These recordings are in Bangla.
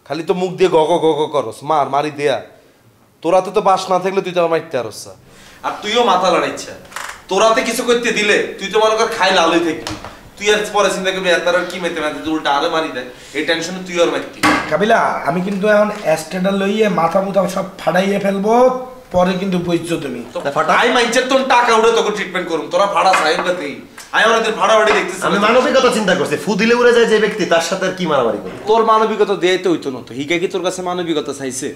খালি তো মুখ দিয়ে গগ গগ করস মারি দেয়া তোরাতে তো বাস না থাকলে তুই তো আমার মারতে আরস আর তুইও মাথা লড়াইছা তোরাতে কিছু করতে দিলে তুই তো মনে কর খাই লালই থাকবি তুই আর পরে চিন্তা করবি এত আর কি মেতে মেতে উল্টা আরে মারি দেয় এই টেনশনে তুই আর মারতি কাবিলা আমি কিন্তু এখন অ্যাস্টেডার লইয়ে মাথা মুথা সব ফাড়াইয়ে ফেলবো পরে কিন্তু বুঝছো তুমি ফাটাই মাইনছে তোর টাকা উড়ে তোকে ট্রিটমেন্ট করুম তোরা ফাড়া সাহেবটাতেই আমি আমাদের ফাড়া বাড়ি দেখতেছি আমি মানবিকতা চিন্তা করছি ফু দিলে উড়ে যায় যে ব্যক্তি তার সাথে আর কি মারামারি করব তোর মানবিকতা দেয়াইতে হইতো না তো হিকা কি তোর কাছে মানবিকতা চাইছে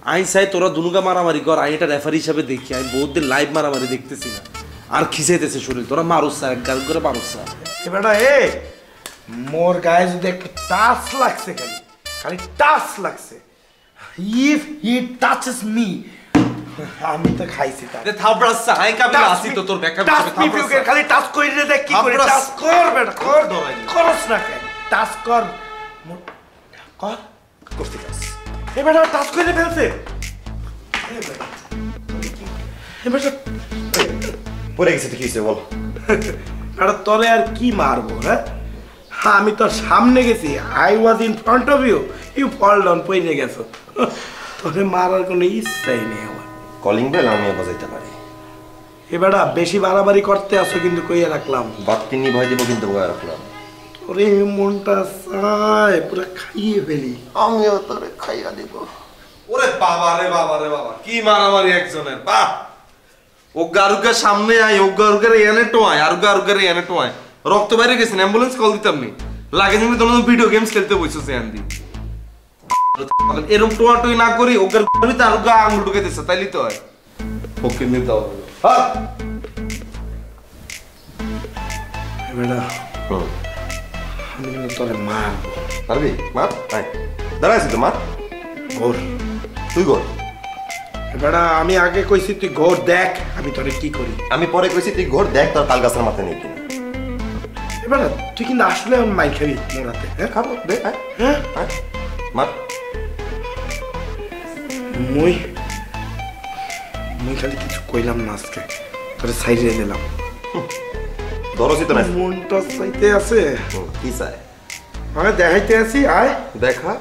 আই চাই তোরা দুনুকা মারামারি কর আমি এটা রেফারি হিসাবে দেখি আমি বহুত দিন লাইভ মারামারি দেখতেছি না আর খিচাইতেছে শরীর তোরা মারুস এক গাল করে মারুস এবারটা মোর গায়ে যদি একটা টাচ লাগছে খালি টাচ লাগছে ইফ হি টাচেস মি আমি তো খাইছি রে থাবড়াসা আই কাবিলা আসি তো তোর ব্যাখ্যা টাচ মি ফিউকে খালি টাচ কইরে দেখ কি করে টাচ কর বেটা কর করস না কেন টাচ কর করতে কাজ এবারে টাচ কইরে ফেলছে এবারে পড়ে গেছে তো কি হইছে বল আরে তোরে আর কি মারবো হ্যাঁ আমি তো সামনে গেছি I was in front of you you fall down পড়ে গেছো তোরে মারার কোনো ইচ্ছাই নেই আমার কলিং বেল আমিও বাজাইতে পারি এবারে বেশি বাড়াবাড়ি করতে আসো কিন্তু কইয়া রাখলাম বাতি নিভাই দেব কিন্তু বয়া রাখলাম ওরে মনটা চায় পুরো খাইয়ে ফেলি আমিও তোরে খাইয়া দেব ওরে বাবা রে বাবা কি মারামারি একজনের বাহ ও গারুকের সামনে আই ও গারুকের এনে টোয়ায় আর গারুকের এনে টোয়ায় রক্ত বাইরে গেছেন অ্যাম্বুলেন্স কল দিতাম নি লাগে তুমি তোমরা ভিডিও গেমস খেলতে বসেছে আন্দি এরকম টোয়া টুই না করি ওকে ভিতরে আর গা আঙুল ঢুকে দিছে তাইলি তো হয় ওকে নিয়ে দাও হ্যাঁ এবারে আমি কিন্তু তোরে মারবো পারবি মার আয় দাঁড়াইছি তো মার ঘোর তুই গর এবারে আমি আগে কইছি তুই ঘোর দেখ আমি তোরে কি করি আমি পরে কইছি তুই ঘর দেখ তোর তাল গাছের মাথায় নেই কিনা এবারে তুই কিন্তু আসলে আমার মাই খাবি মোরাতে হ্যাঁ খাবো দে আয় হ্যাঁ আয় মার মুই খালি কিছু কইলাম না আজকে তোরে সাইডে দিলাম ধরছি তো না মনটা চাইতে আছে কি চাই আমি দেখাইতে আছি আয় দেখা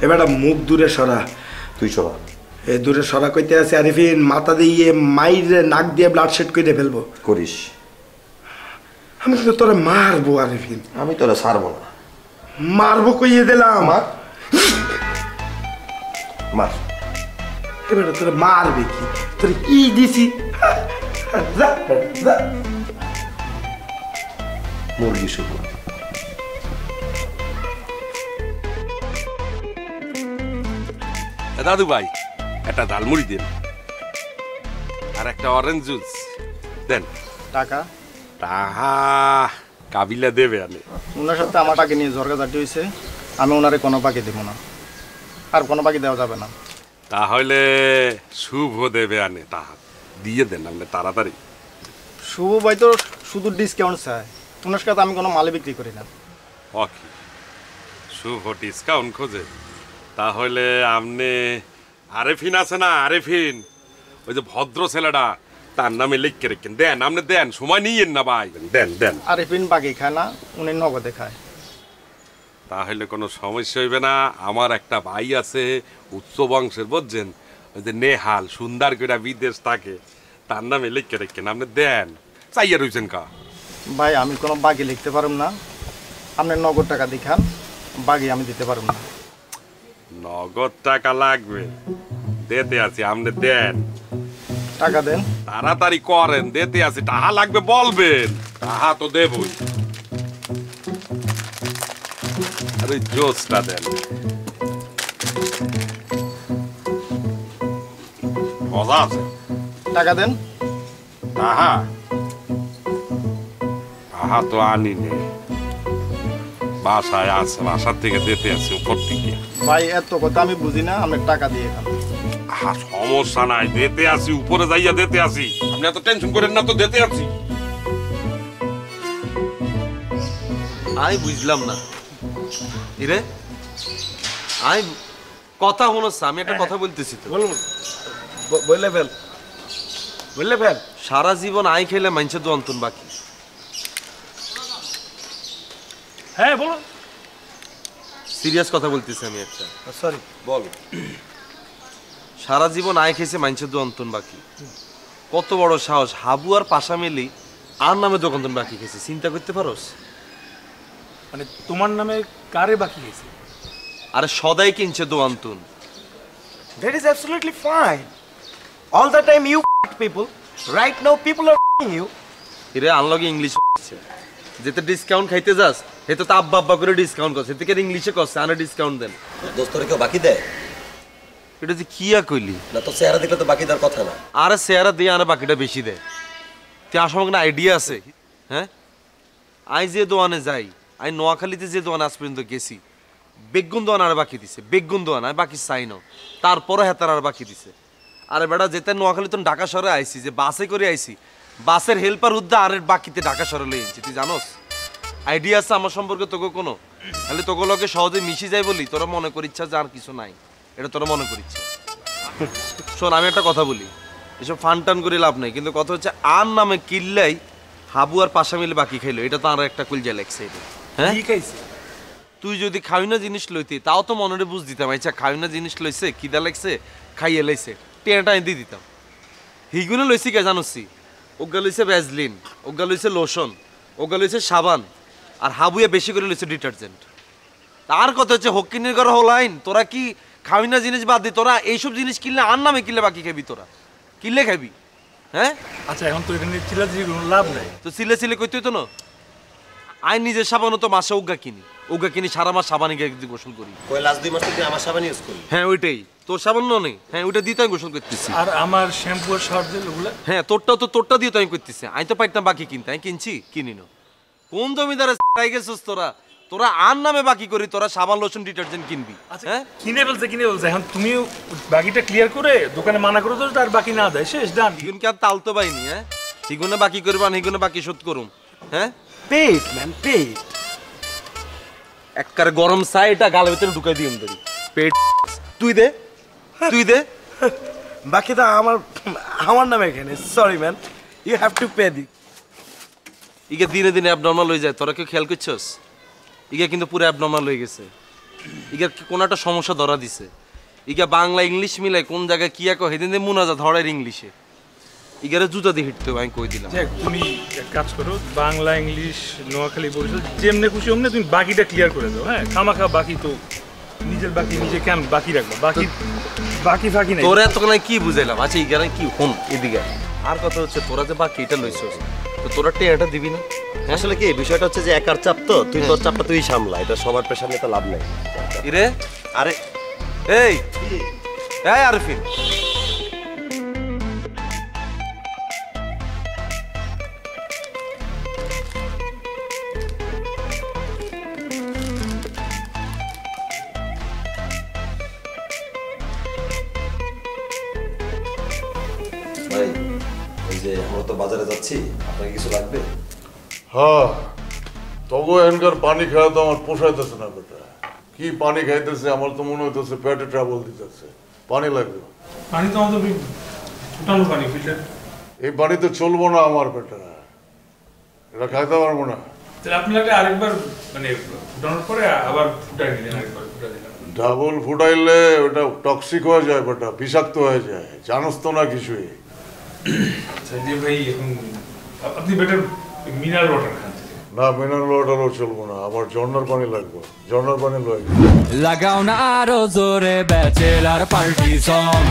এবারে মুখ দূরে সরা তুই সরা এ দূরে সরা কইতে আছে আরিফিন মাথা দিয়ে মাইরে নাক দিয়ে ব্লাড শেড করে ফেলবো করিস আমি কিন্তু তোরে মারবো আরিফিন আমি তোরা ছাড়বো না মারবো কইয়ে দিলাম মার মার এবারে তোরে মারবে কি তোরে কি দিছি যা যা মুরগি শুকনো দাদু ভাই একটা ঝালমুড়ি দেন আর একটা অরেঞ্জ জুস দেন টাকা তাহা কাবিলা দেবে আনে ওনার সাথে আমার পাখি নিয়ে ঝরকাঝাটি হয়েছে আমি ওনারে কোনো পাখি দেবো না আর কোনো পাখি দেওয়া যাবে না তাহলে শুভ দেবে আনে তাহা দিয়ে দেন আপনি তাড়াতাড়ি শুভ ভাই তো শুধু ডিসকাউন্ট চায় ওনার সাথে আমি কোনো মালে বিক্রি করি না ওকে শুভ ডিসকাউন্ট খোঁজে তাহলে আপনি আরেফিন আছে না আরেফিন ওই যে ভদ্র ছেলেটা তার নামে লিখে রেখেন দেন আপনি দেন সময় নিয়েন না ভাই দেন দেন আরিফিন পাখি খায় না উনি নগদে খায় তাহলে কোনো সমস্যা হইবে না আমার একটা ভাই আছে উচ্চ বংশের বুঝছেন ওই যে নেহাল সুন্দর করে বিদেশ থাকে তার নামে লিখে রেখেন আপনি দেন চাইয়া রয়েছেন কা ভাই আমি কোনো বাকি লিখতে পারব না আপনি নগদ টাকা দেখান বাকি আমি দিতে পারব না নগদ টাকা লাগবে দিতে আছি আপনি দেন টাকা দেন তাড়াতাড়ি করেন দিতে আছি টাকা লাগবে বলবেন টাকা তো দেবই আরে জোসটা দেন মজা আছে টাকা দেন টাকা টাকা তো আনি নে বাসায় আছে বাসার থেকে দিতে আছি উপর থেকে ভাই এত কথা আমি বুঝি না আপনি টাকা দিয়ে খান সমস্যা নাই দিতে আসি উপরে যাইয়া দিতে আসি আপনি এত টেনশন করেন না তো দিতে আসি আমি বুঝলাম না ইরে আমি কথা শুনছ আমি একটা কথা বলতেছি তো বললে ফেল সারা জীবন আই খেলে মানুষের তো অন্তন বাকি হ্যাঁ বলো সিরিয়াস কথা বলতেছি আমি একটা। সরি। বল। সারা জীবন আয় খেয়েছে মাইনছে দোকান বাকি, কত বড় সাহস হাবু আর পাশা মিলি আর নামে দোকান বাকি খেয়েছে, চিন্তা করতে পারোস? মানে তোমার নামে কারে বাকি গেছে? আরে সদাই কিনছে দোকান। That is absolutely fine. All the time you people. Right now people are you. এরে আনলগে ইংলিশ হচ্ছে, যেতে ডিসকাউন্ট খাইতে যাস হেতে তো আব্বা আব্বা করে ডিসকাউন্ট করছে, থেকে ইংলিশে করছে আনা ডিসকাউন্ট দেন। দোস্তরে কেউ বাকি দেয় এটা যে কিয়া কইলি না? তো চেহারা দেখলে তো বাকি দেওয়ার কথা না। আরে চেহারা দিয়ে আনা বাকিটা বেশি দেয়। তুই আসলে কোনো আইডিয়া আছে? হ্যাঁ, আই যে দোকানে যাই, আই নোয়াখালীতে যে দোকানে আজ পর্যন্ত গেছি, বেগুন দোকান আর বাকি দিছে, বেগুন দোকান আমি বাকি চাই না, তারপরে হেতার আর বাকি দিছে। আরে বেটা যেতে নোয়াখালী তো ঢাকা শহরে আইছি, যে বাসে করে আইছি, বাসের হেল্পার উদ্দা আর বাকিতে ঢাকা শহরে লই আনছি। তুই জানোস আইডিয়া আছে আমার সম্পর্কে তোকে কোনো? তাহলে তোকে লোকে সহজে মিশি যায় বলি তোরা মনে করিচ্ছা যে আর কিছু নাই, এটা তোরা মনে করিচ্ছা। শোন আমি একটা কথা বলি, এসব ফান টান করে লাভ নাই, কিন্তু কথা হচ্ছে আর নামে কিল্লাই হাবু আর পাশা মিলে বাকি খাইলো, এটা তো আর একটা কুলজা লাগছে। এটা হ্যাঁ তুই যদি খাই না জিনিস লইতি তাও তো মনে বুঝ দিতাম, আচ্ছা খাই না জিনিস লইছে কিদা লাগছে খাইয়ে লাইছে টেনাটা দিয়ে দিতাম। হিগুনে লইছি কে জানোসি? ওগা লইছে ভ্যাজলিন, ওগা লইছে লোশন, ওগা লইছে সাবান, আর হাবুয়ে বেশি করে লইছে ডিটারজেন্ট। তার কথা হচ্ছে হকিনের ঘর হলাইন, তোরা কি খাবি না জিনিস বাদ দি, তোরা এইসব জিনিস কিনলে আর নামে কিনলে বাকি খাবি, তোরা কিনলে খাবি। হ্যাঁ আচ্ছা এখন তো এটা নিয়ে চিল্লাচিল্লি কোনো লাভ নাই। তো সিলে সিলে কইতে হইতো না? আই নিজের সাবানও তো মাসে ওগা কিনি, সারা মাস সাবানে গিয়ে গোসল করি। কই লাস্ট 2 মাস থেকে আমার সাবান ইউজ করি। হ্যাঁ ওইটাই, তোর সাবান নেই, হ্যাঁ ওইটা দিয়ে তো আমি গোসল করতেছি। আর আমার শ্যাম্পু আর সার্ফ দিল ওগুলা? হ্যাঁ তোরটা দিয়ে তো আমি করতেছি, আমি তো পাইতাম বাকি কিনতে, আমি কিনি না। কোন জমিদারে গেছিস তোরা আর নামে বাকি করি, তোরা সাবান লোশন ডিটারজেন্ট কিনবি। হ্যাঁ কিনে ফেলছে এখন তুমিও বাকিটা ক্লিয়ার করে দোকানে মানা করে দাও, তার বাকি না দেয়, শেষ ডান। হিগুন কি আর তালতো পাইনি? হ্যাঁ হিগুনে বাকি করবা না, হিগুনে বাকি শোধ করুম। হ্যাঁ Paid, man, paid. একবারে গরম চা এটা গালের ভিতরে ঢুকাই দিই ধরি পেট। তুই দে বাকিটা আমার নামে এখানে। Sorry man, you have to pay the. ইগে দিনে দিনে অ্যাবনর্মাল হয়ে যায়, তোরা কেউ খেয়াল করছস? ইগে কিন্তু পুরো অ্যাবনর্মাল হয়ে গেছে, ইগে কোনো একটা সমস্যা ধরা দিছে। ইগে বাংলা ইংলিশ মিলাই কোন জায়গায় কি এক সেদিন দিয়ে মুনাজা ধরার ইংলিশে, ইগারে জুতা দিয়ে হিটতে আমি কই দিলাম। তুমি এক কাজ করো, বাংলা ইংলিশ নোয়াখালী বরিশাল যেমনে খুশি অমনে তুমি বাকিটা ক্লিয়ার করে দাও। হ্যাঁ খামাখা বাকি তো নিজের বাকি নিজে কেন বাকি রাখবা? বাকি ফাঁকি নাই। তোরা এতক্ষণ কি বুঝাইলাম? আচ্ছা ইগারে কি ফোন এদিকে আর কথা হচ্ছে, তোরা যে বাকি এটা লইছস তো তোরা টেয়াটা দিবি না? আসলে কি বিষয়টা হচ্ছে যে একার চাপ, তো তুই তোর চাপটা তুই সামলা, এটা সবার প্রেশার নিতে লাভ নাই। ইরে আরে এই আরফিন, ভাই ওই যে আমরা তো বাজারে যাচ্ছি, আপনাকে কিছু লাগবে? হ্যাঁ, তবু এনকার পানি খাওয়া তো আমার পোষাইতেছে না বেটা। কি পানি খাইতেছে, আমার তো মনে হইতেছে পেটে ট্রাবল দিতেছে। পানি লাগবে। পানি তো আমাদের ফুটানো পানি, ফিল্টার। এই পানিতে চলবো না আমার বেটা, এটা খাইতে পারবো না। তাহলে আপনি লাগে আরেকবার মানে ফুটানোর পরে আবার ফুটাই দিলেন, আরেকবার ফুটাই দিলেন। ডাবল ফুটাইলে ওটা টক্সিক হয়ে যায় বেটা, বিষাক্ত হয়ে যায়, জানোস তো না কিছুই। আচ্ছা যে ভাই এখন আপনি বেটার মিনারেল ওয়াটার খান। না মিনারেল ওয়াটারও চলবো না, আমার ঝর্ণার পানি লাগবে। ঝর্ণার পানি লয় লাগাও না আরো জোরে ব্যাচেলার পার্টি সং,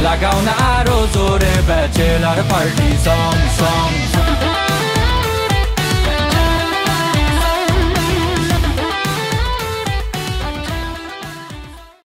লাগাও না আরো জোরে ব্যাচেলার পার্টি সং।